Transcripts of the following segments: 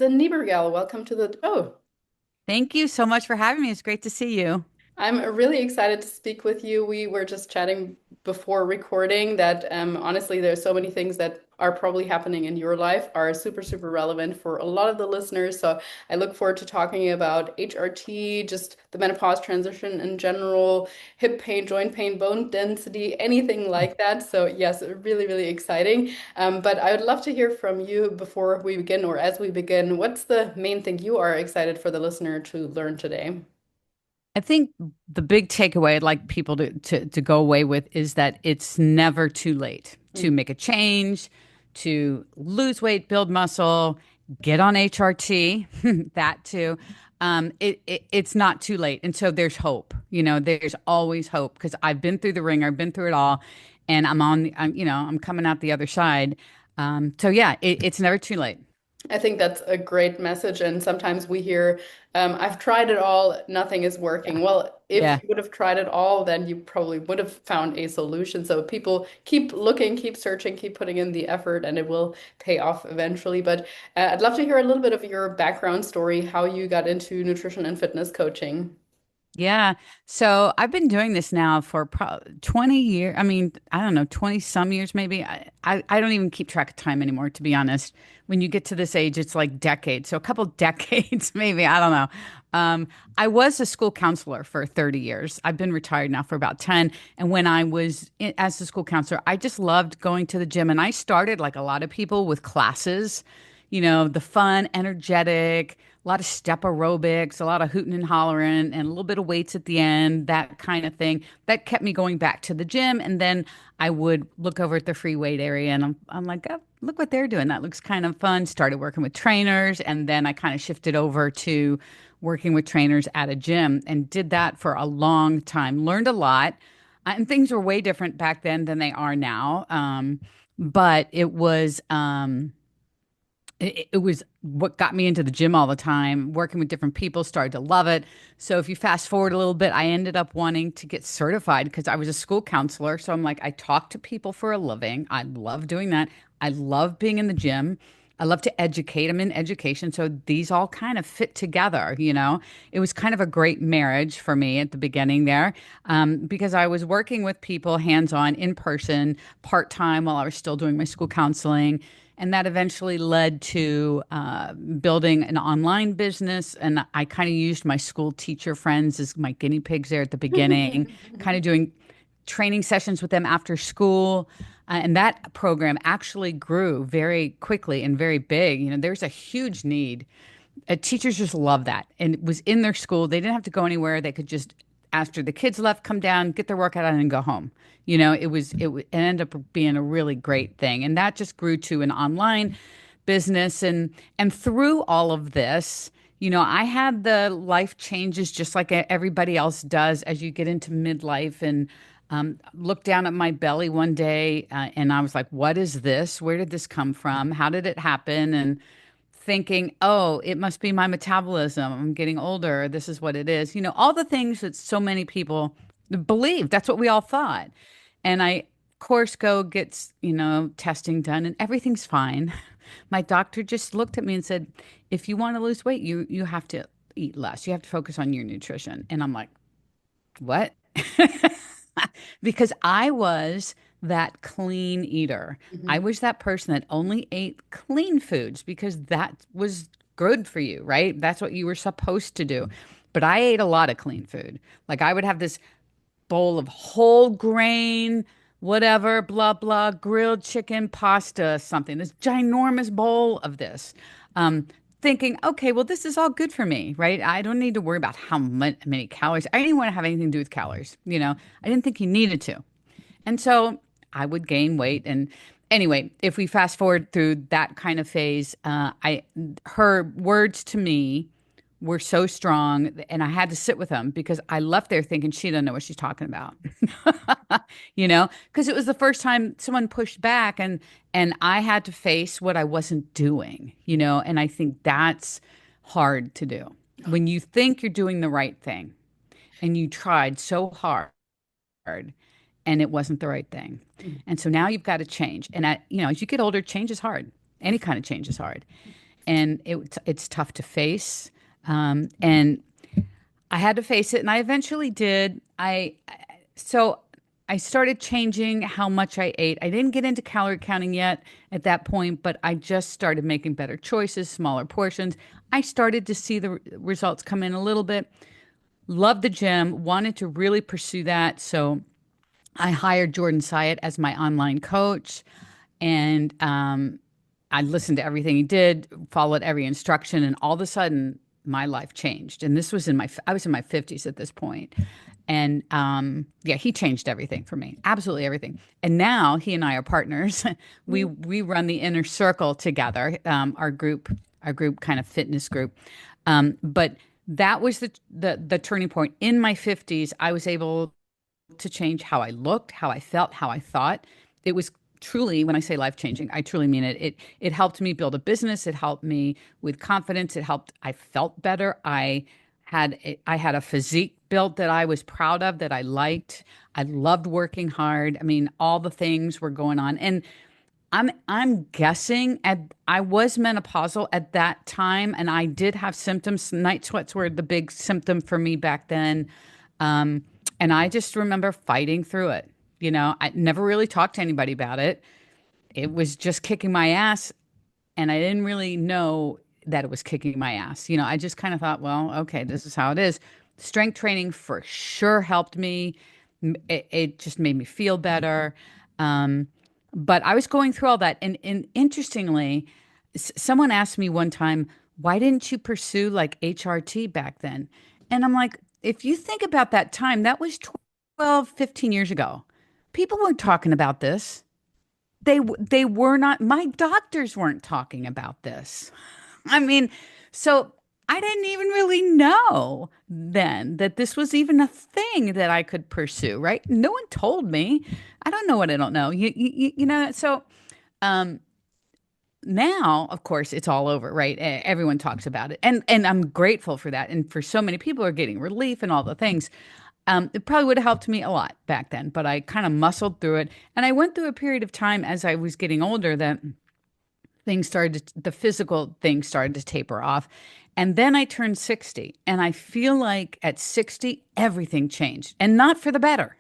Susan Niebergall. Welcome to the show. Thank you so much for having me. It's great to see you. I'm really excited to speak with you. We were just chatting before recording that honestly, there's so many things that are probably happening in your life are super, super relevant for a lot of the listeners. So I look forward to talking about HRT, just the menopause transition in general, hip pain, joint pain, bone density, anything like that. So yes, really, really exciting. But I would love to hear from you before we begin or as we begin. What's the main thing you are excited for the listener to learn today? I think the big takeaway I'd like people to go away with is that it's never too late to make a change, to lose weight, build muscle, get on HRT, that too. It's not too late. And so there's hope. There's always hope because I've been through the ring, I've been through it all, and I'm coming out the other side. So yeah, it's never too late. I think that's a great message. And sometimes we hear, I've tried it all, nothing is Yeah. working. Well, if Yeah. you would have tried it all, then you probably would have found a solution. So people keep looking, keep searching, keep putting in the effort, and it will pay off eventually. But I'd love to hear a little bit of your background story, how you got into nutrition and fitness coaching. Yeah. So I've been doing this now for 20 years. I mean, I don't know, 20 some years maybe. I don't even keep track of time anymore, to be honest. When you get to this age, it's like decades. So a couple decades, maybe. I don't know. I was a school counselor for 30 years. I've been retired now for about 10. And when I was as a school counselor, I just loved going to the gym. And I started, like a lot of people, with classes, the fun, energetic, a lot of step aerobics, a lot of hooting and hollering, and a little bit of weights at the end, that kind of thing. That kept me going back to the gym. And then I would look over at the free weight area and I'm like, oh, look what they're doing. That looks kind of fun. Started working with trainers. And then I kind of shifted over to working with trainers at a gym and did that for a long time. Learned a lot. And things were way different back then than they are now. But it was what got me into the gym all the time, working with different people, started to love it. So if you fast forward a little bit, I ended up wanting to get certified because I was a school counselor. So I'm like, I talk to people for a living. I love doing that. I love being in the gym. I love to educate. I'm in education. So these all kind of fit together. It was kind of a great marriage for me at the beginning there, because I was working with people hands on, in person, part time while I was still doing my school counseling. And that eventually led to building an online business. And I kind of used my school teacher friends as my guinea pigs there at the beginning, kind of doing training sessions with them after school. And that program actually grew very quickly and very big. There's a huge need. Teachers just love that. And it was in their school. They didn't have to go anywhere. They could just, after the kids left, come down, get their workout on, and go home. It ended up being a really great thing. And that just grew to an online business. And through all of this, I had the life changes just like everybody else does as you get into midlife and looked down at my belly one day, and I was like, what is this? Where did this come from? How did it happen? And thinking, oh, it must be my metabolism. I'm getting older. This is what it is. All the things that so many people believe. That's what we all thought. And I, of course, go gets, testing done and everything's fine. My doctor just looked at me and said, if you want to lose weight, you have to eat less. You have to focus on your nutrition. And I'm like, what? Because I was that clean eater. I Mhm. was that person that only ate clean foods because that was good for you, right? That's what you were supposed to do. But I ate a lot of clean food. Like I would have this bowl of whole grain, whatever, blah, blah, grilled chicken, pasta, something, this ginormous bowl of this. Thinking, okay, well, this is all good for me, right? I don't need to worry about how many calories. I didn't want to have anything to do with calories. I didn't think you needed to. And so I would gain weight. And anyway, if we fast forward through that kind of phase, her words to me were so strong, and I had to sit with them because I left there thinking she doesn't know what she's talking about. Because it was the first time someone pushed back, and I had to face what I wasn't doing. And I think that's hard to do when you think you're doing the right thing and you tried so hard and it wasn't the right thing. And so now you've got to change. And as you get older, change is hard. Any kind of change is hard. and it's tough to face. And I had to face it, and I eventually did. So I started changing how much I ate. I didn't get into calorie counting yet at that point, but I just started making better choices, smaller portions. I started to see the results come in a little bit. Loved the gym, wanted to really pursue that. So I hired Jordan Syatt as my online coach, and I listened to everything he did, followed every instruction, and all of a sudden, my life changed. And this was I was in my 50s at this point. And yeah, he changed everything for me, absolutely everything. And now he and I are partners. We run the inner circle together, our group kind of fitness group. But that was the turning point in my 50s. I was able to change how I looked, how I felt, how I thought. It was truly, when I say life changing, I truly mean it. It helped me build a business. It helped me with confidence. It helped. I felt better. I had a physique built that I was proud of, that I liked. I loved working hard. I mean, all the things were going on, and I'm guessing I was menopausal at that time, and I did have symptoms. Night sweats were the big symptom for me back then. Um, and I just remember fighting through it. I never really talked to anybody about it. It was just kicking my ass, and I didn't really know that it was kicking my ass. I just kind of thought, well, okay, this is how it is. Strength training for sure helped me. It just made me feel better. Um, but I was going through all that. And interestingly, someone asked me one time, why didn't you pursue like HRT back then? And I'm like, if you think about that time, that was 12, 15 years ago. People weren't talking about this. They were not, my doctors weren't talking about this. I mean, so I didn't even really know then that this was even a thing that I could pursue, right? No one told me. I don't know what I don't know. So um now, of course, it's all over, right? Everyone talks about it. And I'm grateful for that. And for so many people are getting relief and all the things. It probably would have helped me a lot back then, but I kind of muscled through it. And I went through a period of time as I was getting older that the physical things started to taper off. And then I turned 60. And I feel like at 60, everything changed, and not for the better.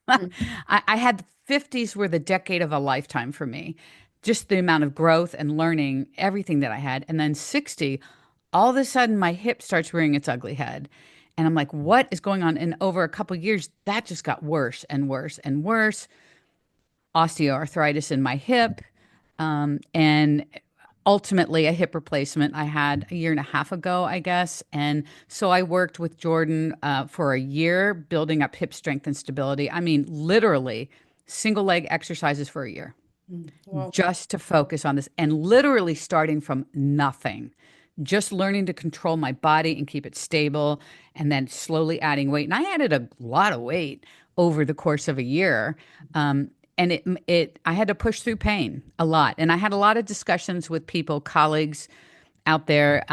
I had the 50s were the decade of a lifetime for me. Just the amount of growth and learning, everything that I had. And then 60, all of a sudden my hip starts rearing its ugly head. And I'm like, what is going on? And over a couple of years, that just got worse and worse and worse. Osteoarthritis in my hip, and ultimately a hip replacement I had a year and a half ago, I guess. And so I worked with Jordan for a year, building up hip strength and stability. I mean, literally single leg exercises for a year Well, just to focus on this, and literally starting from nothing, just learning to control my body and keep it stable, and then slowly adding weight. And I added a lot of weight over the course of a year. And I had to push through pain a lot. And I had a lot of discussions with people, colleagues out there.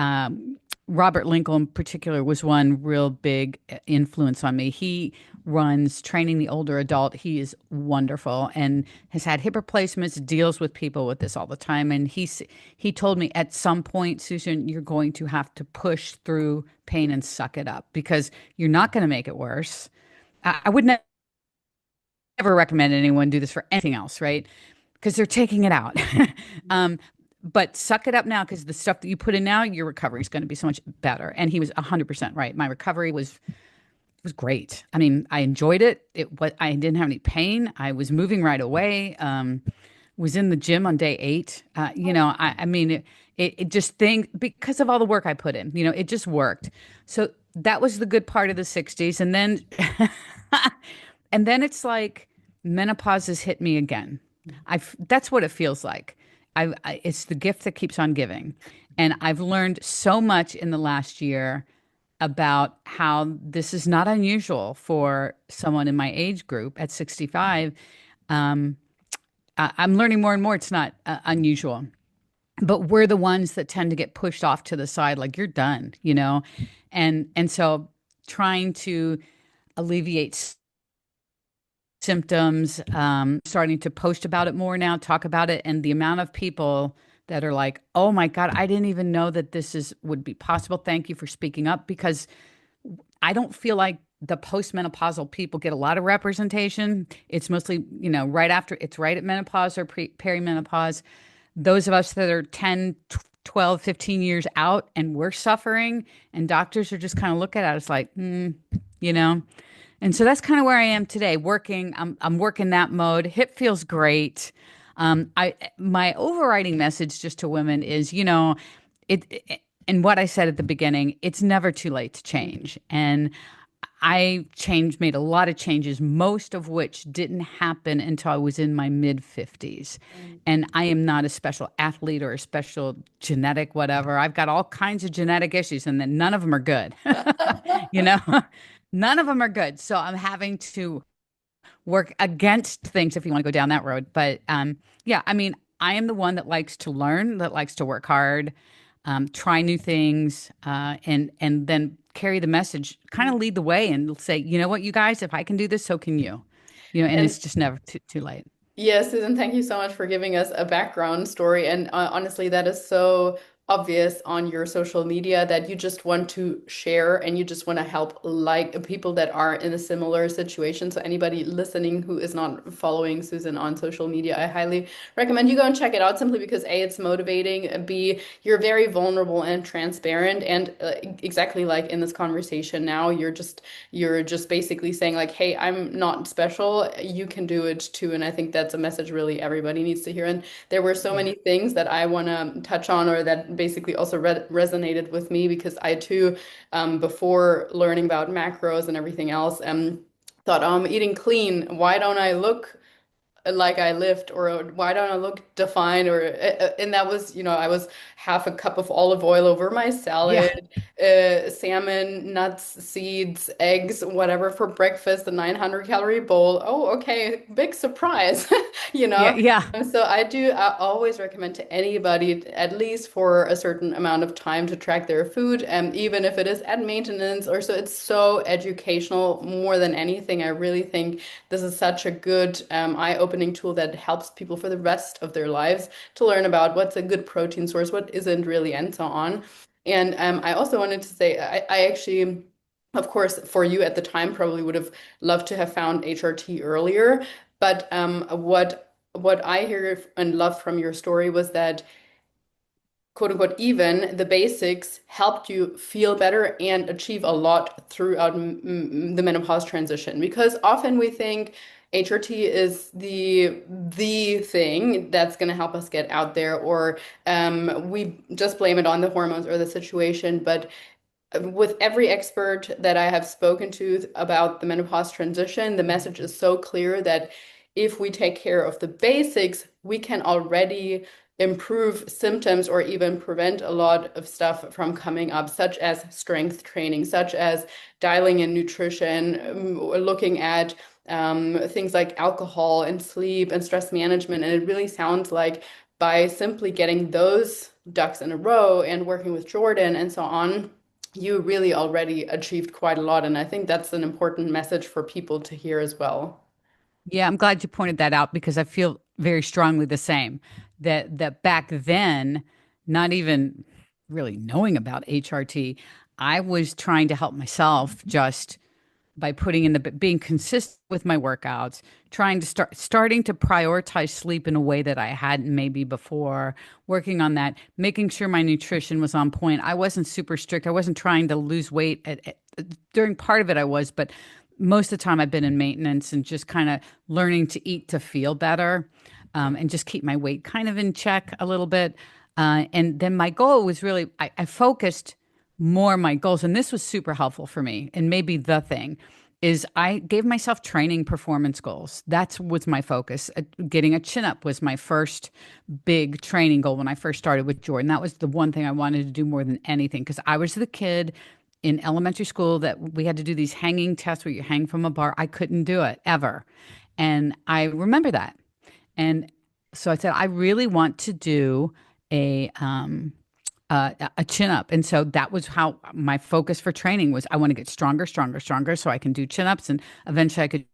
Robert Linkle in particular was one real big influence on me. He runs Training the Older Adult. He is wonderful and has had hip replacements, deals with people with this all the time. And he told me at some point, Susan, you're going to have to push through pain and suck it up, because you're not going to make it worse. I would never recommend anyone do this for anything else, right? Because they're taking it out. um, but suck it up now, because the stuff that you put in now, your recovery is going to be so much better. And he was 100% right. My recovery was great. I mean, I enjoyed it. I didn't have any pain. I was moving right away. Was in the gym on day 8. I mean, it just because of all the work I put in, it just worked. So that was the good part of the 60s. And then, and then it's like menopause has hit me again. That's what it feels like. It's the gift that keeps on giving. And I've learned so much in the last year about how this is not unusual for someone in my age group at 65. Um, I'm learning more and more it's not unusual, but we're the ones that tend to get pushed off to the side, like you're done. And so trying to alleviate symptoms, starting to post about it more now, talk about it, and the amount of people that are like, "Oh my God, I didn't even know that this is would be possible. Thank you for speaking up," because I don't feel like the postmenopausal people get a lot of representation. It's mostly, right after it's right at menopause or perimenopause. Those of us that are 10, 12, 15 years out and we're suffering, and doctors are just kind of looking at us like, you know. And so that's kind of where I am today, working. I'm working that mode. Hip feels great. My overriding message just to women is, and what I said at the beginning, it's never too late to change. And made a lot of changes, most of which didn't happen until I was in my mid 50s. Mm. And I am not a special athlete or a special genetic whatever. I've got all kinds of genetic issues, and then none of them are good. you know, none of them are good. So I'm having to work against things if you want to go down that road. But yeah, I mean, I am the one that likes to learn, that likes to work hard, try new things, and then carry the message, kind of lead the way, and say, you know what, you guys, if I can do this, so can you. And And it's just never too late. yeah, Susan, thank you so much for giving us a background story. And honestly, that is so obvious on your social media that you just want to share and you just want to help like people that are in a similar situation. So anybody listening who is not following Susan on social media, I highly recommend you go and check it out simply because A, it's motivating, B, you're very vulnerable and transparent. And exactly like in this conversation now, you're just basically saying like, hey, I'm not special. You can do it too. And I think that's a message really everybody needs to hear. And there were so Yeah. many things that I want to touch on or that basically also resonated with me because I too, before learning about macros and everything else, thought, oh, I'm eating clean. Why don't I look like I lift, or why don't I look defined? Or and that was, I was half a cup of olive oil over my Yeah. salad, salmon, nuts, seeds, eggs, whatever for breakfast, a 900-calorie bowl. Oh, okay, big surprise, you Yeah. know. Yeah. So I always recommend to anybody at least for a certain amount of time to track their food, and even if it is at maintenance or so, it's so educational more than anything. I really think this is such a good eye-opening tool that helps people for the rest of their lives to learn about what's a good protein source, what isn't really, and so on. And I also wanted to say, I actually, of course, for you at the time, probably would have loved to have found HRT earlier. But what I hear and love from your story was that quote unquote even the basics helped you feel better and achieve a lot throughout the menopause transition because often we think HRT is the thing that's going to help us get out there or we just blame it on the hormones or the situation, but with every expert that I have spoken to about the menopause transition, the message is so clear that if we take care of the basics, we can already improve symptoms or even prevent a lot of stuff from coming up, such as strength training, such as dialing in nutrition, looking at things like alcohol and sleep and stress management. And it really sounds like by simply getting those ducks in a row and working with Jordan and so on, you really already achieved quite a lot. And I think that's an important message for people to hear as well. Yeah, I'm glad you pointed that out because I feel very strongly the same. That back then, not even really knowing about HRT, I was trying to help myself just by putting in being consistent with my workouts, trying to starting to prioritize sleep in a way that I hadn't maybe before, working on that, making sure my nutrition was on point. I wasn't super strict. I wasn't trying to lose weight during part of it I was, but most of the time I've been in maintenance and just kind of learning to eat to feel better, and just keep my weight kind of in check a little bit. And then my goal was really, I focused more my goals, and this was super helpful for me. And maybe the thing is, I gave myself training performance goals. That's was my focus. Getting a chin up was my first big training goal when I first started with Jordan. That was the one thing I wanted to do more than anything because I was the kid in elementary school that we had to do these hanging tests where you hang from a bar. I couldn't do it ever. And I remember that. And so I said, I really want to do a a chin up. And so that was how my focus for training was. I want to get stronger, stronger, stronger, so I can do chin ups, and eventually I could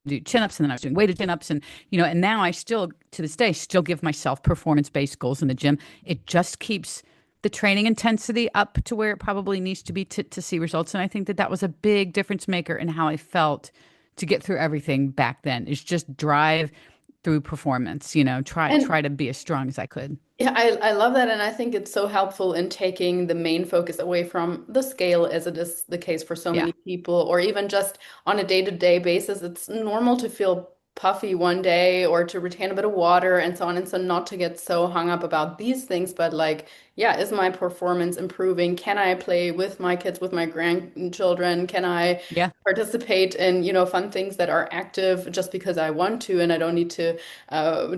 do chin-ups, and then I was doing weighted chin-ups, and and now I still, to this day, still give myself performance-based goals in the gym. It just keeps the training intensity up to where it probably needs to be to see results. And I think that that was a big difference maker in how I felt to get through everything back then, is just drive through performance, try And to be as strong as I could. yeah, I love that. And I think it's so helpful in taking the main focus away from the scale, as it is the case for so Yeah. many people, or even just on a day-to-day basis. It's normal to feel puffy one day or to retain a bit of water and so on. And so not to get so hung up about these things, but like, yeah, is my performance improving? Can I play with my kids, with my grandchildren? Can I Yeah. participate in, fun things that are active just because I want to and I don't need to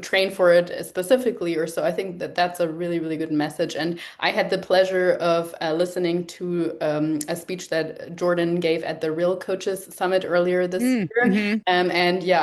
train for it specifically or so. I think that that's a really, really good message. And I had the pleasure of listening to a speech that Jordan gave at the Real Coaches Summit earlier this year. Mm-hmm. And yeah,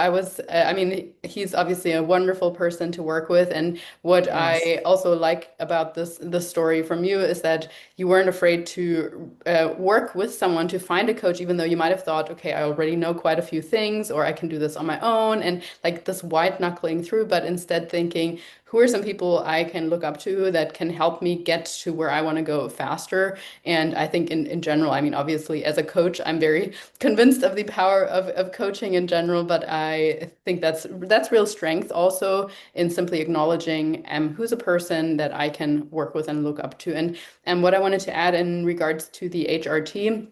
I mean, he's obviously a wonderful person to work with. And what Yes. I also like about this story from you is that you weren't afraid to work with someone to find a coach, even though you might have thought, okay, I already know quite a few things, or I can do this on my own, and like this white knuckling through, but instead thinking, who are some people I can look up to that can help me get to where I want to go faster? And I think in general, I mean, obviously, as a coach, I'm very convinced of the power of coaching in general, but I think that's real strength also in simply acknowledging who's a person that I can work with and look up to. And what I wanted to add in regards to the HRT,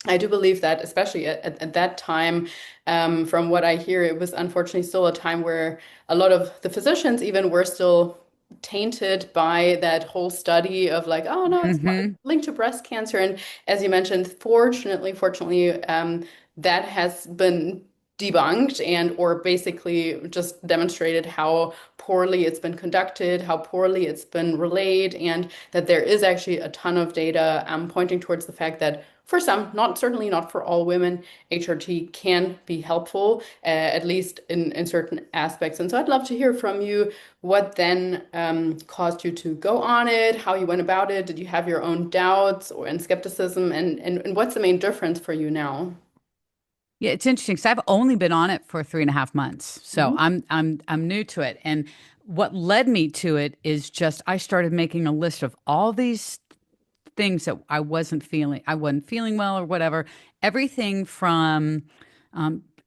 I do believe that, especially at that time, from what I hear, it was unfortunately still a time where a lot of the physicians even were still tainted by that whole study of like, oh no, it's Mm-hmm. linked to breast cancer. And as you mentioned, fortunately, that has been debunked and or basically just demonstrated how poorly it's been conducted, how poorly it's been relayed, and that there is actually a ton of data pointing towards the fact that for some, not certainly not for all women, HRT can be helpful, at least in certain aspects. And so I'd love to hear from you what then caused you to go on it, how you went about it. Did you have your own doubts and skepticism? And what's the main difference for you now? Yeah, it's interesting because I've only been on it for 3.5 months, so Mhm. I'm new to it. And what led me to it is just I started making a list of all these things that I wasn't feeling well or whatever. Everything from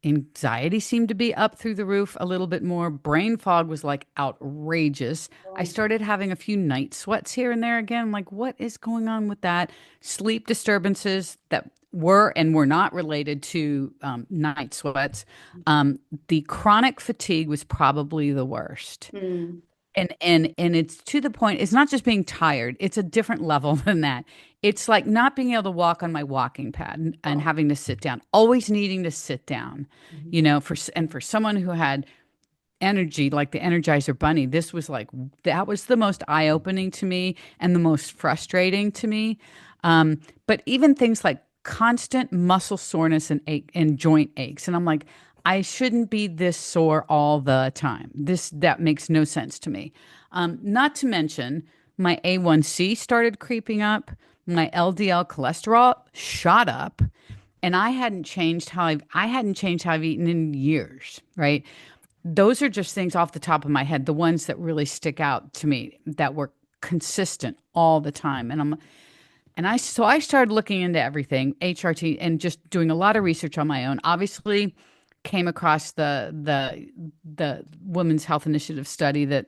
anxiety seemed to be up through the roof a little bit more. Brain fog was like outrageous. I started having a few night sweats here and there again. I'm like, what is going on with that? Sleep disturbances that were and were not related to night sweats. The chronic fatigue was probably the worst. Mm. And it's to the point, it's not just being tired, it's a different level than that. It's like not being able to walk on my walking pad and Oh. having to sit down, always needing to sit down, Mhm. for someone who had energy like the Energizer Bunny, this was like that was the most eye-opening to me and the most frustrating to me. But even things like constant muscle soreness and ache and joint aches, and I'm like, I shouldn't be this sore all the time. That makes no sense to me. Not to mention my A1C started creeping up, my LDL cholesterol shot up, and I hadn't changed how I've eaten in years, right? Those are just things off the top of my head, the ones that really stick out to me that were consistent all the time. I started looking into everything, HRT, and just doing a lot of research on my own. Obviously, came across the Women's Health Initiative study that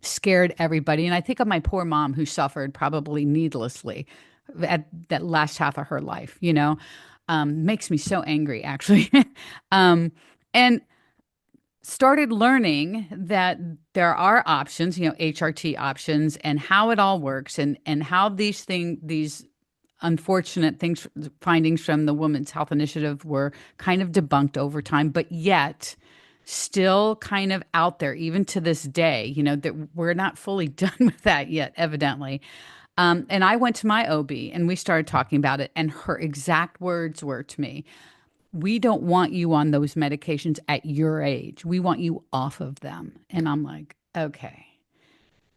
scared everybody. And I think of my poor mom who suffered probably needlessly at that last half of her life, makes me so angry actually. And started learning that there are options, HRT options, and how it all works, and how these unfortunate findings from the Women's Health Initiative were kind of debunked over time, but yet still kind of out there even to this day. That we're not fully done with that yet, evidently. And I went to my OB and we started talking about it, and her exact words were to me, we don't want you on those medications at your age. We want you off of them. And I'm like, okay.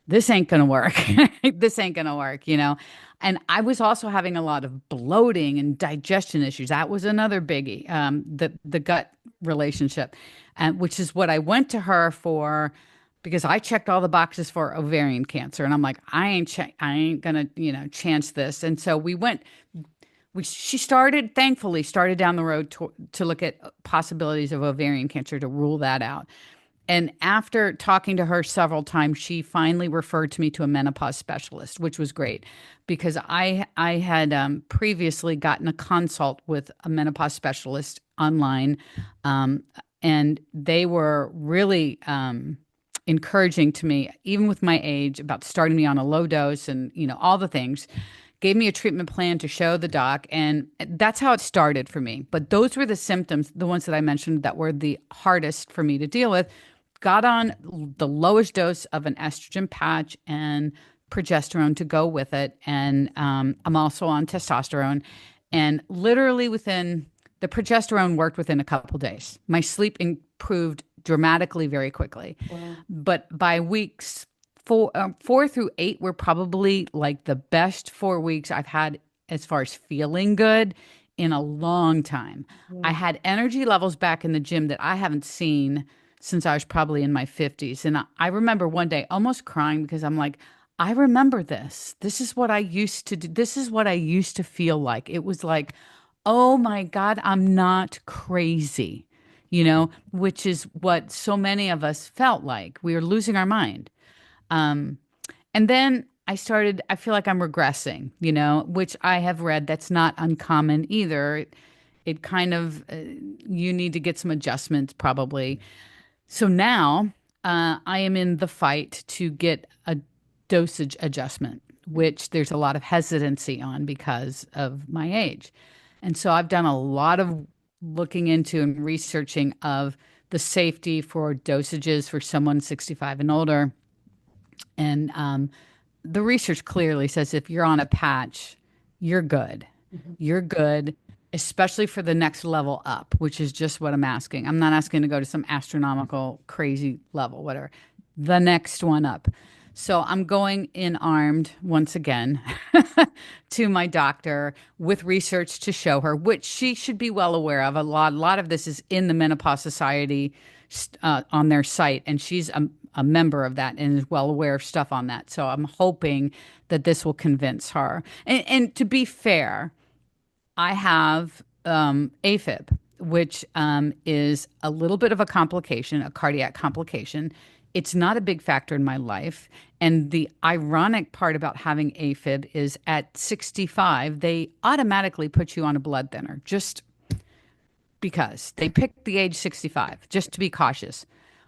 this ain't gonna work. This ain't gonna work, you know. And I was also having a lot of bloating and digestion issues. That was another biggie. The gut relationship, and which is what I went to her for because I checked all the boxes for ovarian cancer, and I'm like, I ain't gonna, chance this. And so we went. She started, thankfully, started down the road to look at possibilities of ovarian cancer to rule that out. And after talking to her several times, she finally referred to me to a menopause specialist, which was great because I had previously gotten a consult with a menopause specialist online, um, and they were really encouraging to me, even with my age, about starting me on a low dose and all the things. Gave me a treatment plan to show the doc, and that's how it started for me. But those were the symptoms, the ones that I mentioned, that were the hardest for me to deal with. Got on the lowest dose of an estrogen patch and progesterone to go with it. And I'm also on testosterone. And literally within the progesterone worked within a couple days. My sleep improved dramatically very quickly. Wow. But by weeks 4 through 8 were probably like the best 4 weeks I've had as far as feeling good in a long time. I Mm. had energy levels back in the gym that I haven't seen since I was probably in my 50s. And I remember one day almost crying because I'm like, I remember this. This is what I used to do. This is what I used to feel like. It was like, oh my God, I'm not crazy, which is what so many of us felt like. We were losing our mind. Um, and then I feel like I'm regressing, which I have read that's not uncommon either. It kind of, you need to get some adjustments probably. So now I am in the fight to get a dosage adjustment, which there's a lot of hesitancy on because of my age. And so I've done a lot of looking into and researching of the safety for dosages for someone 65 and older. And the research clearly says if you're on a patch, you're good. Mhm. You're good, especially for the next level up, which is just what I'm asking. I'm not asking to go to some astronomical, crazy level, whatever. The next one up. So I'm going in armed once again to my doctor with research to show her, which she should be well aware of. A lot of this is in the Menopause Society on their site, and she's a member of that and is well aware of stuff on that. So I'm hoping that this will convince her. And to be fair, I have AFib, which is a little bit of a complication, a cardiac complication. It's not a big factor in my life. And the ironic part about having AFib is at 65, they automatically put you on a blood thinner just because they picked the age 65, just to be cautious.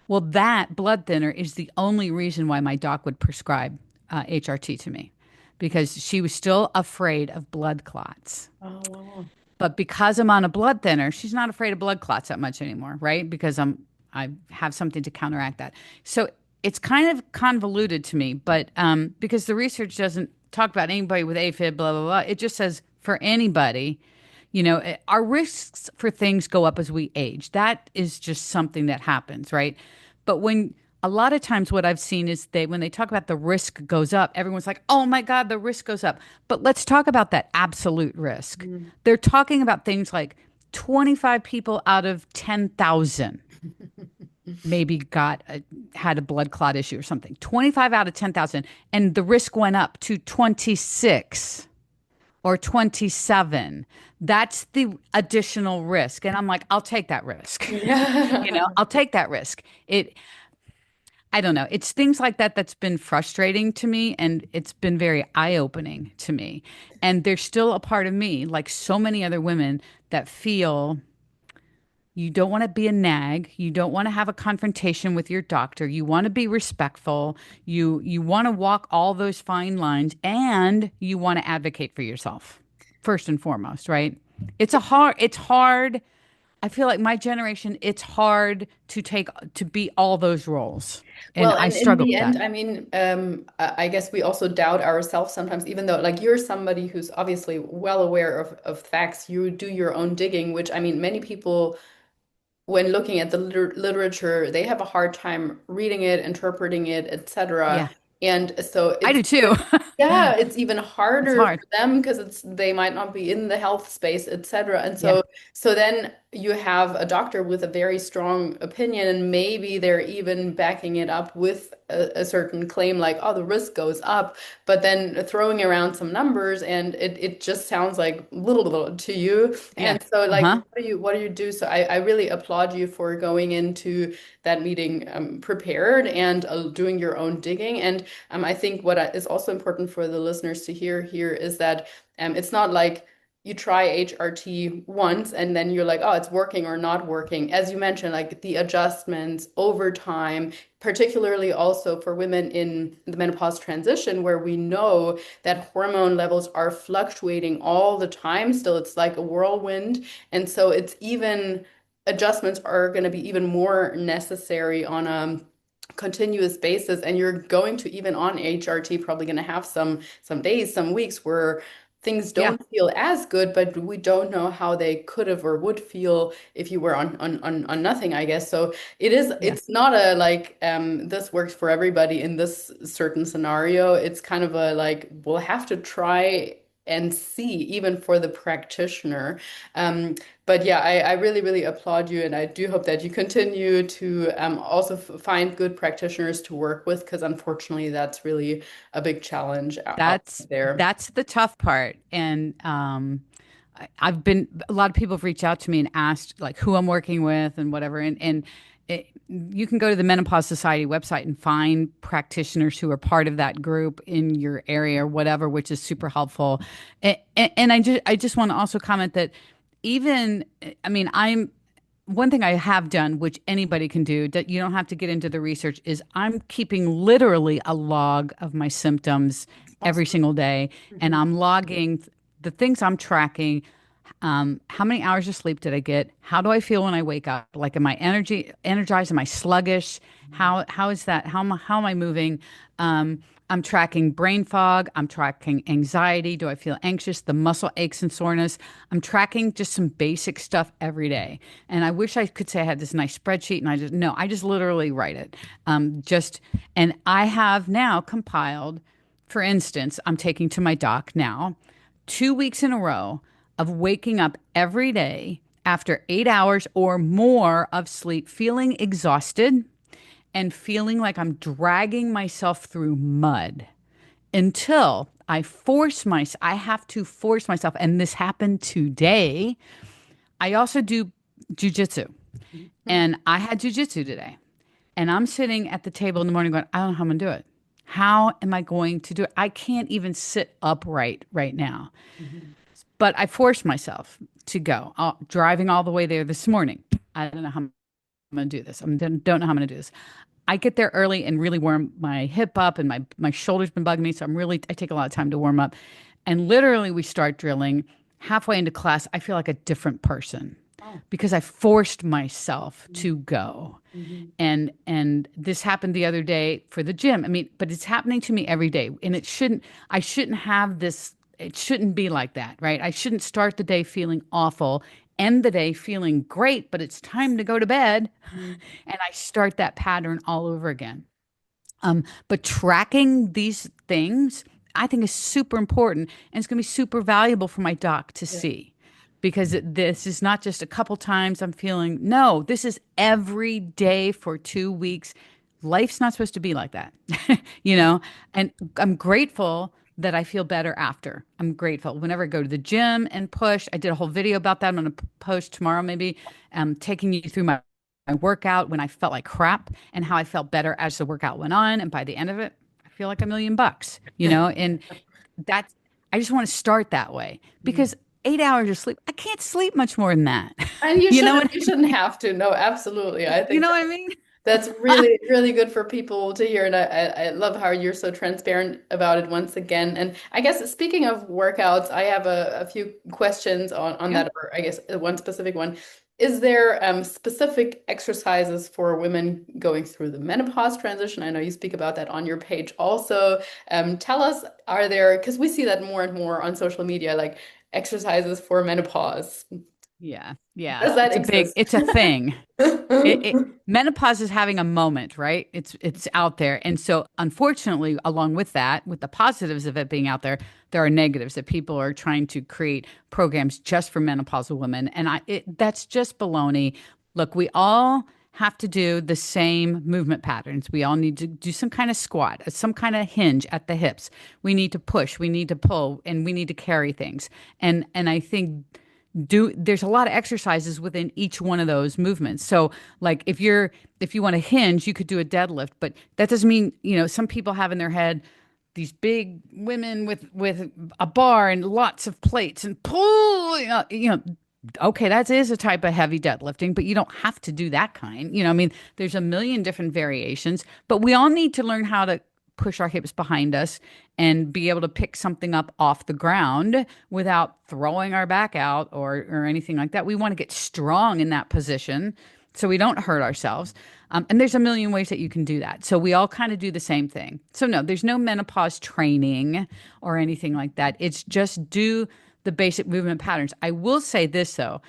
Well, that blood thinner is the only reason why my doc would prescribe HRT to me because she was still afraid of blood clots. Oh, wow. But because I'm on a blood thinner, she's not afraid of blood clots that much anymore, right? Because I have something to counteract that. So it's kind of convoluted to me, but because the research doesn't talk about anybody with AFib, blah blah blah. It just says for anybody, our risks for things go up as we age. That is just something that happens, right? But when a lot of times what I've seen is when they talk about the risk goes up, everyone's like, oh my God, the risk goes up. But let's talk about that absolute risk. Mm. They're talking about things like 25 people out of 10,000 maybe had a blood clot issue or something. 25 out of 10,000. And the risk went up to 26 or 27. That's the additional risk. And I'm like, I'll take that risk. Yeah. I'll take that risk. I don't know. It's things like that that's been frustrating to me and it's been very eye-opening to me. And there's still a part of me, like so many other women, that feel you don't want to be a nag, you don't want to have a confrontation with your doctor, you want to be respectful, you want to walk all those fine lines and you want to advocate for yourself first and foremost, right? It's hard. I feel like my generation, it's hard to be all those roles. And Well, I and in struggle the with that. end, I mean, I guess we also doubt ourselves sometimes, even though like you're somebody who's obviously well aware of facts, you do your own digging, which I mean, many people, when looking at the literature, they have a hard time reading it, interpreting it, Yeah. etc. And so I it's do too. yeah, it's even It's harder hard. for them because they might not be in the health space, etc. And Yeah. so then you have a doctor with a very strong opinion, and maybe they're even backing it up with a certain claim like, oh, the risk goes up, but then throwing around some numbers, and it just sounds like little to you. Yeah. And so like, Uh-huh. what do you do? So I really applaud you for going into that meeting prepared and doing your own digging. And I think what is also important for the listeners to hear here is that it's not like you try HRT once and then you're like, oh, it's working or not working. As you mentioned, like the adjustments over time, particularly also for women in the menopause transition, where we know that hormone levels are fluctuating all the time. Still, it's like a whirlwind. And so it's even adjustments are going to be even more necessary on a continuous basis, and you're going to even on HRT probably going to have some days, some weeks where things Yeah. don't feel as good, but we don't know how they could have or would feel if you were on nothing, I guess. So Yeah. it's not a like this works for everybody in this certain scenario. It's kind of a like we'll have to try and see even for the practitioner. Um, but yeah, I really, really applaud you, and I do hope that you continue to also find good practitioners to work with, because unfortunately, that's really a big challenge out there. That's the tough part. And I've been a lot of people have reached out to me and asked like who I'm working with and whatever. You can go to the Menopause Society website and find practitioners who are part of that group in your area or whatever, which is super helpful. And I just want to also comment that even I mean I'm one thing I have done, which anybody can do, that you don't have to get into the research, is I'm keeping literally a log of my symptoms every Awesome. single day, and Mhm. I'm logging the things I'm tracking. How many hours of sleep did I get? How do I feel when I wake up? Like, am I energized? Am I sluggish? How is that? How am I moving? I'm tracking brain fog. I'm tracking anxiety. Do I feel anxious? The muscle aches and soreness. I'm tracking just some basic stuff every day. And I wish I could say I had this nice spreadsheet, and I just no, I just literally write it. And I have now compiled. For instance, I'm taking to my doc now 2 weeks in a row of waking up every day after 8 hours or more of sleep, feeling exhausted and feeling like I'm dragging myself through mud until I have to force myself. And this happened today. I also do jujitsu, Mhm. and I had jujitsu today. And I'm sitting at the table in the morning going, I don't know how I'm going to do it. How am I going to do it? I can't even sit upright right now. Mhm. But I forced myself to go. Driving all the way there this morning. I don't know how I'm going to do this. Don't know how I'm going to do this. I get there early and really warm my hip up, and my shoulder's been bugging me. So I take a lot of time to warm up. And literally, we start drilling. Halfway into class, I feel like a different person Oh. because I forced myself Mhm. to go. Mhm. And this happened the other day for the gym. I mean, but it's happening to me every day, and I shouldn't have this. It shouldn't be like that, right? I shouldn't start the day feeling awful, end the day feeling great, but it's time to go to bed, Mhm. and I start that pattern all over again. But tracking these things, I think, is super important, and it's going to be super valuable for my doc to Yeah. see, because this is not just a couple times I'm feeling. No, this is every day for 2 weeks. Life's not supposed to be like that, you Mhm. know. And I'm grateful that I feel better after. I'm grateful whenever I go to the gym and push. I did a whole video about that. I'm going to post tomorrow, maybe, taking you through my workout when I felt like crap and how I felt better as the workout went on. And by the end of it, I feel like $1 million, you know? And that's, I just want to start that way Mhm. because 8 hours of sleep, I can't sleep much more than that. And You know what you I shouldn't have to. No, absolutely. I You think know what I mean? that's really, really good for people to hear. And I love how you're so transparent about it once again. And I guess speaking of workouts, I have a few questions on Yeah. that, or I guess one specific one. Is there specific exercises for women going through the menopause transition? I know you speak about that on your page also. Tell us, are there, because we see that more and more on social media, like exercises for menopause. Yeah. Yeah. Does that exist? It's a thing. Menopause is having a moment, right? It's out there. And so unfortunately, along with that, with the positives of it being out there, there are negatives that people are trying to create programs just for menopausal women. And that's just baloney. Look, we all have to do the same movement patterns. We all need to do some kind of squat, some kind of hinge at the hips. We need to push, we need to pull, and we need to carry things. And I think there's a lot of exercises within each one of those movements. So like if you want to hinge, you could do a deadlift, but that doesn't mean, some people have in their head these big women with a bar and lots of plates and pull, okay, that is a type of heavy deadlifting, but you don't have to do that kind. I mean, there's a million different variations, but we all need to learn how to push our hips behind us and be able to pick something up off the ground without throwing our back out or anything like that. We want to get strong in that position so we don't hurt ourselves. And there's a million ways that you can do that. So we all kind of do the same thing. So no, there's no menopause training or anything like that. It's just do the basic movement patterns. I will say this though,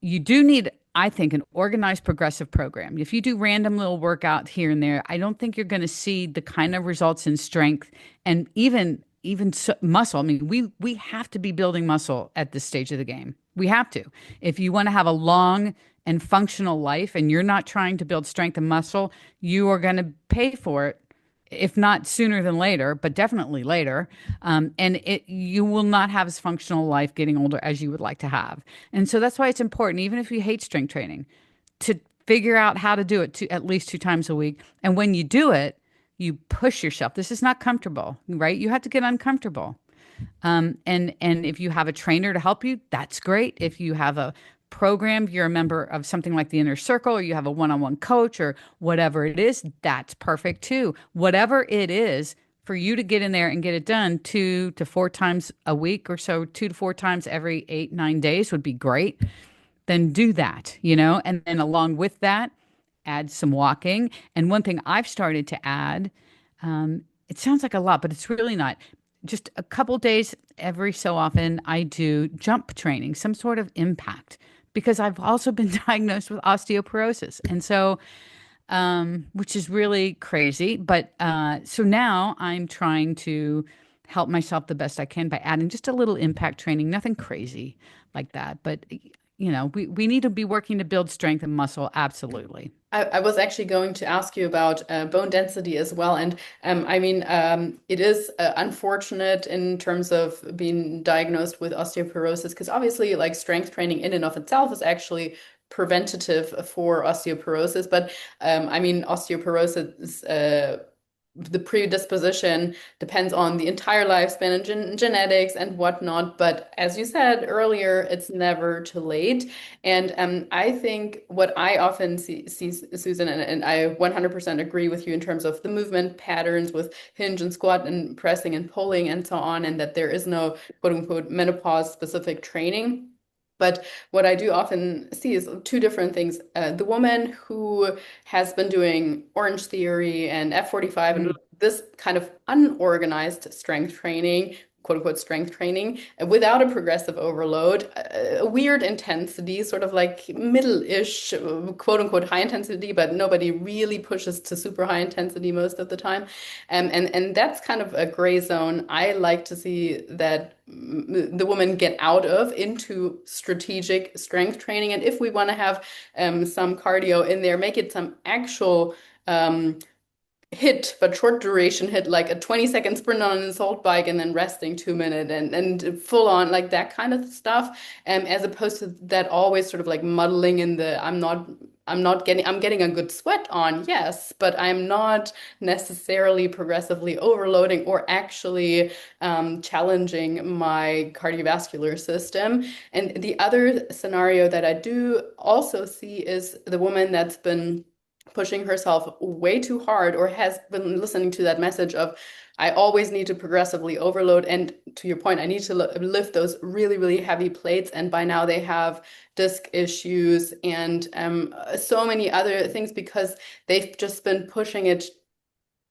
you do need, I think, an organized progressive program. If you do random little workout here and there, I don't think you're going to see the kind of results in strength and muscle. I mean, we have to be building muscle at this stage of the game. We have to. If you want to have a long and functional life and you're not trying to build strength and muscle, you are going to pay for it, if not sooner than later, but definitely later. You will not have as functional life getting older as you would like to have. And so that's why it's important, even if you hate strength training, to figure out how to do it at least 2 times a week. And when you do it, you push yourself. This is not comfortable, right? You have to get uncomfortable. And if you have a trainer to help you, that's great. If you have a program, you're a member of something like the Inner Circle, or you have a one-on-one coach or whatever it is, that's perfect too. Whatever it is for you to get in there and get it done 2 to 4 times a week or so, 2 to 4 times every 8, 9 days would be great. Then do that, and then along with that, add some walking. And one thing I've started to add, it sounds like a lot, but it's really not. Just a couple days every so often, I do jump training, some sort of impact, because I've also been diagnosed with osteoporosis. And so, which is really crazy. But so now I'm trying to help myself the best I can by adding just a little impact training, nothing crazy like that. But, we need to be working to build strength and muscle. Absolutely. I was actually going to ask you about bone density as well. And I mean, it is unfortunate in terms of being diagnosed with osteoporosis, because obviously, like strength training in and of itself is actually preventative for osteoporosis. But I mean, osteoporosis, the predisposition depends on the entire lifespan and genetics and whatnot. But as you said earlier, it's never too late. And I think what I often see Susan, and I 100% agree with you in terms of the movement patterns with hinge and squat and pressing and pulling and so on, and that there is no quote unquote menopause specific training. But what I do often see is two different things. The woman who has been doing Orange Theory and F45 and this kind of unorganized strength training, quote unquote strength training, without a progressive overload, a weird intensity, sort of like middle-ish, quote unquote high intensity, but nobody really pushes to super high intensity most of the time. And that's kind of a gray zone. I like to see that the woman get out of into strategic strength training. And if we want to have some cardio in there, make it some actual hit, but short duration hit, like a 20-second sprint on an assault bike and then resting 2 minutes and full on like that kind of stuff. As opposed to that always sort of like muddling in the I'm getting a good sweat on, yes, but I'm not necessarily progressively overloading or actually challenging my cardiovascular system. And the other scenario that I do also see is the woman that's been pushing herself way too hard or has been listening to that message of I always need to progressively overload. And to your point, I need to lift those really, really heavy plates. And by now they have disc issues and so many other things because they've just been pushing it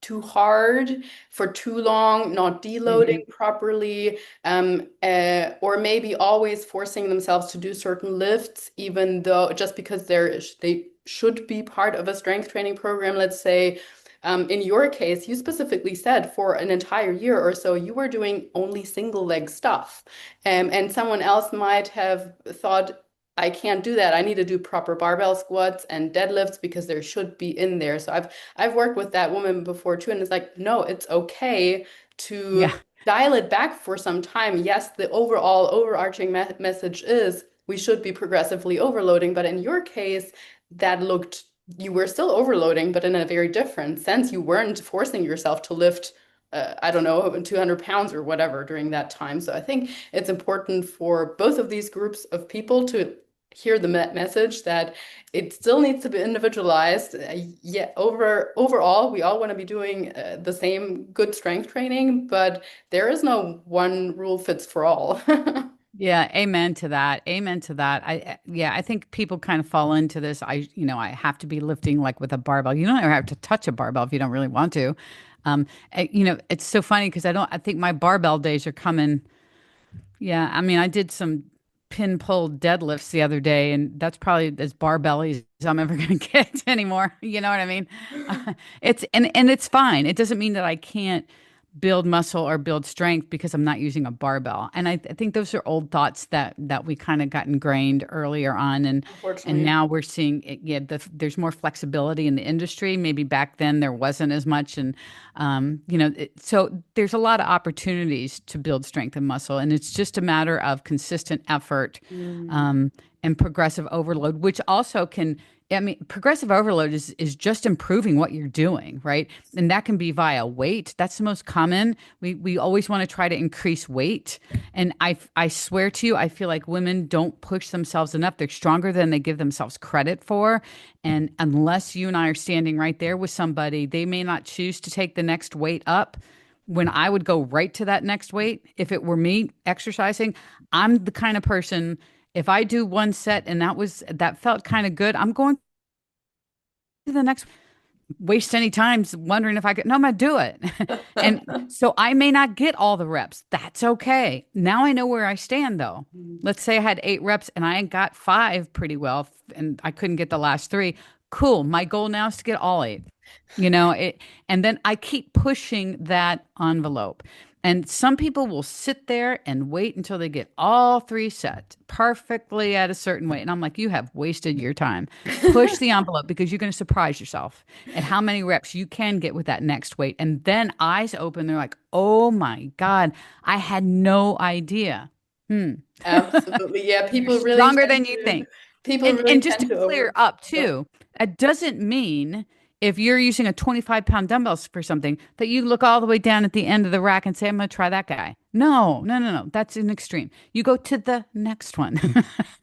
too hard for too long, not Hmm. deloading properly, or maybe always forcing themselves to do certain lifts, even though just because they should be part of a strength training program, let's say. In your case, you specifically said for an entire year or so, you were doing only single leg stuff. And someone else might have thought, I can't do that. I need to do proper barbell squats and deadlifts because there should be in there. So I've worked with that woman before too, and it's like, no, it's okay Yeah. to dial it back for some time. Yes, the overall overarching message is we should be progressively overloading, but in your case, that looked you were still overloading, but in a very different sense. You weren't forcing yourself to lift, I don't know, 200 pounds or whatever during that time. So I think it's important for both of these groups of people to hear the message that it still needs to be individualized. Yeah, overall, we all want to be doing the same good strength training, but there is no one rule fits for all. Yeah, amen to that. Amen to that. Yeah, I think people kind of fall into this. I have to be lifting like with a barbell. You don't ever have to touch a barbell if you don't really want to. It's so funny because I think my barbell days are coming. Yeah, I mean, I did some pin pull deadlifts the other day, and that's probably as barbelly as I'm ever going to get anymore. You know what I mean? And it's fine. It doesn't mean that I can't build muscle or build strength because I'm not using a barbell. And I think those are old thoughts that we kind of got ingrained earlier on, and Unfortunately. now we're seeing it, yeah, there's more flexibility in the industry. Maybe back then there wasn't as much, and so there's a lot of opportunities to build strength and muscle, and it's just a matter of consistent effort, Mm. um, and progressive overload, which also can. I mean, progressive overload is just improving what you're doing, right? And that can be via weight. That's the most common. We always want to try to increase weight, and I swear to you, I feel like women don't push themselves enough. They're stronger than they give themselves credit for, and unless you and I are standing right there with somebody, they may not choose to take the next weight up. When I would go right to that next weight, if it were me exercising, I'm the kind of person, if I do one set and that felt kind of good, I'm going to the next, waste any time wondering if I could. No, I'm gonna do it. And so I may not get all the reps. That's okay. Now I know where I stand though. Let's say I had 8 reps and I got 5 pretty well and I couldn't get the last 3. Cool. My goal now is to get all 8. And then I keep pushing that envelope. And some people will sit there and wait until they get all 3 sets perfectly at a certain weight. And I'm like, you have wasted your time. Push the envelope because you're going to surprise yourself at how many reps you can get with that next weight. And then eyes open, they're like, oh my God, I had no idea. Hmm. Absolutely. Yeah, You're stronger than you think. people And really and just tend to to clear up overdo. too, it doesn't mean if you're using a 25-pound dumbbells for something that you look all the way down at the end of the rack and say, I'm going to try that guy. No, no, no, no. That's an extreme. You go to the next one,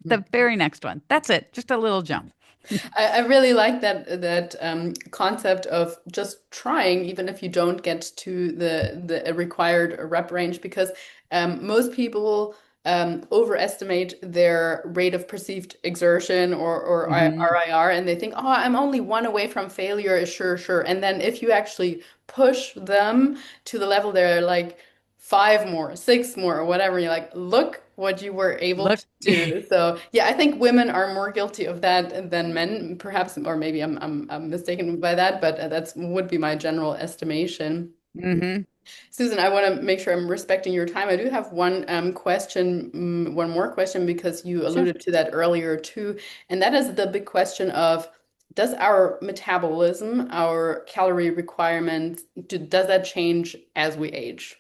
the very next one. That's it. Just a little jump. I really like that concept of just trying, even if you don't get to the required rep range, because most people overestimate their rate of perceived exertion or Hmm. RIR, and they think, oh, I'm only one away from failure. Sure, sure. And then if you actually push them to the level they're like 5 more, 6 more, or whatever, you're like, look what you were able Look. to do. So yeah, I think women are more guilty of that than men, perhaps, or maybe I'm mistaken by that, but that's would be my general estimation. Hmm. Susan, I want to make sure I'm respecting your time. I do have one question, one more question, because you Sure. alluded to that earlier too, and that is the big question of does our metabolism, our calorie requirements, does that change as we age?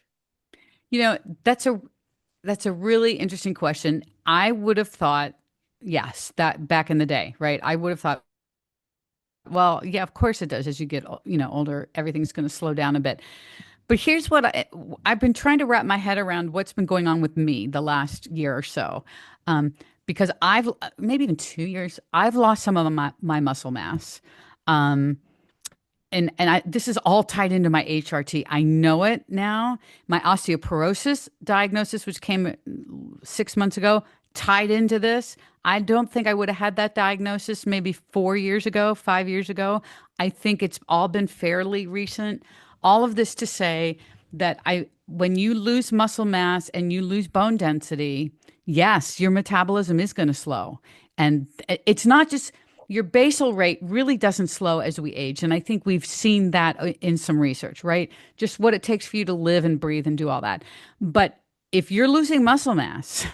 You know, that's a really interesting question. I would have thought, yes, that back in the day, right? I would have thought, well, yeah, of course it does. As you get, older, everything's going to slow down a bit. But here's what I've been trying to wrap my head around what's been going on with me the last year or so. Um, because I've maybe even 2 years, I've lost some of my muscle mass. Um, and this is all tied into my HRT. I know it now. My osteoporosis diagnosis, which came 6 months ago, tied into this. I don't think I would have had that diagnosis maybe 4 years ago, 5 years ago. I think it's all been fairly recent. All of this to say that when you lose muscle mass and you lose bone density, yes, your metabolism is going to slow. And it's not just your basal rate really doesn't slow as we age. And I think we've seen that in some research, right? Just what it takes for you to live and breathe and do all that. But if you're losing muscle mass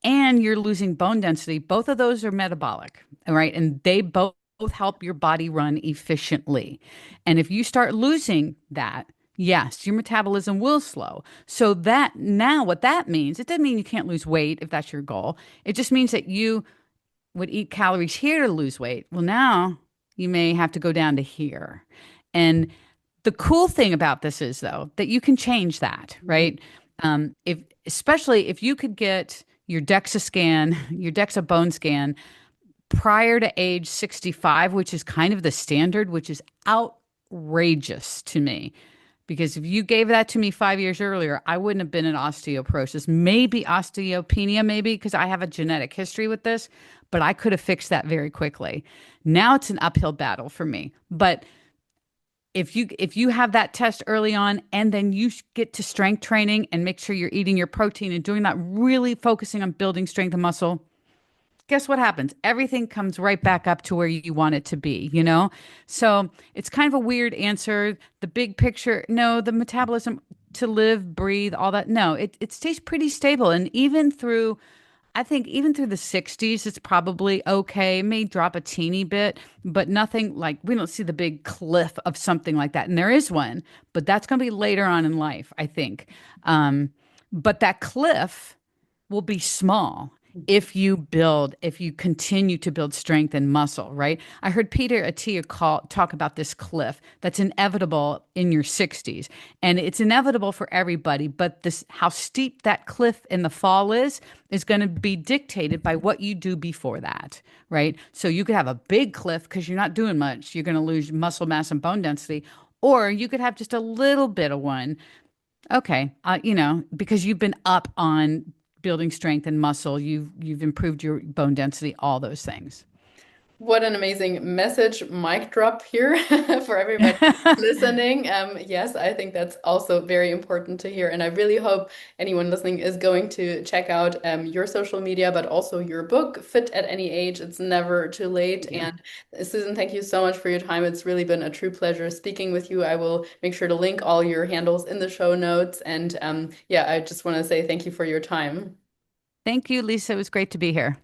and you're losing bone density, both of those are metabolic, all right? And they both help your body run efficiently. And if you start losing that, yes, your metabolism will slow. So that now what that means, it doesn't mean you can't lose weight if that's your goal. It just means that you would eat calories here to lose weight. Well, now you may have to go down to here. And the cool thing about this is, though, that you can change that, right? If especially if you could get your DEXA scan, your DEXA bone scan prior to age 65, which is kind of the standard, which is outrageous to me. Because if you gave that to me 5 years earlier, I wouldn't have been in osteoporosis, maybe osteopenia, maybe because I have a genetic history with this, but I could have fixed that very quickly. Now it's an uphill battle for me. But if you have that test early on and then you get to strength training and make sure you're eating your protein and doing that, really focusing on building strength and muscle, guess what happens? Everything comes right back up to where you want it to be, you know? So it's kind of a weird answer. The big picture, no, the metabolism to live, breathe, all that, no, it stays pretty stable. And I think even through the 60s, it's probably okay. It may drop a teeny bit, but nothing like we don't see the big cliff of something like that. And there is one, but that's going to be later on in life, I think. But that cliff will be small if you continue to build strength and muscle, right? I heard Peter Attia talk about this cliff that's inevitable in your 60s. And it's inevitable for everybody, but this how steep that cliff in the fall is going to be dictated by what you do before that, right? So you could have a big cliff because you're not doing much. You're going to lose muscle mass and bone density. Or you could have just a little bit of one. Okay, because you've been up on building strength and muscle, you've improved your bone density, all those things. What an amazing message, mic drop here for everybody listening. Yes, I think that's also very important to hear. And I really hope anyone listening is going to check out your social media, but also your book, Fit at Any Age. It's never too late. Thank you. And Susan, thank you so much for your time. It's really been a true pleasure speaking with you. I will make sure to link all your handles in the show notes. And yeah, I just want to say thank you for your time. Thank you, Lisa. It was great to be here.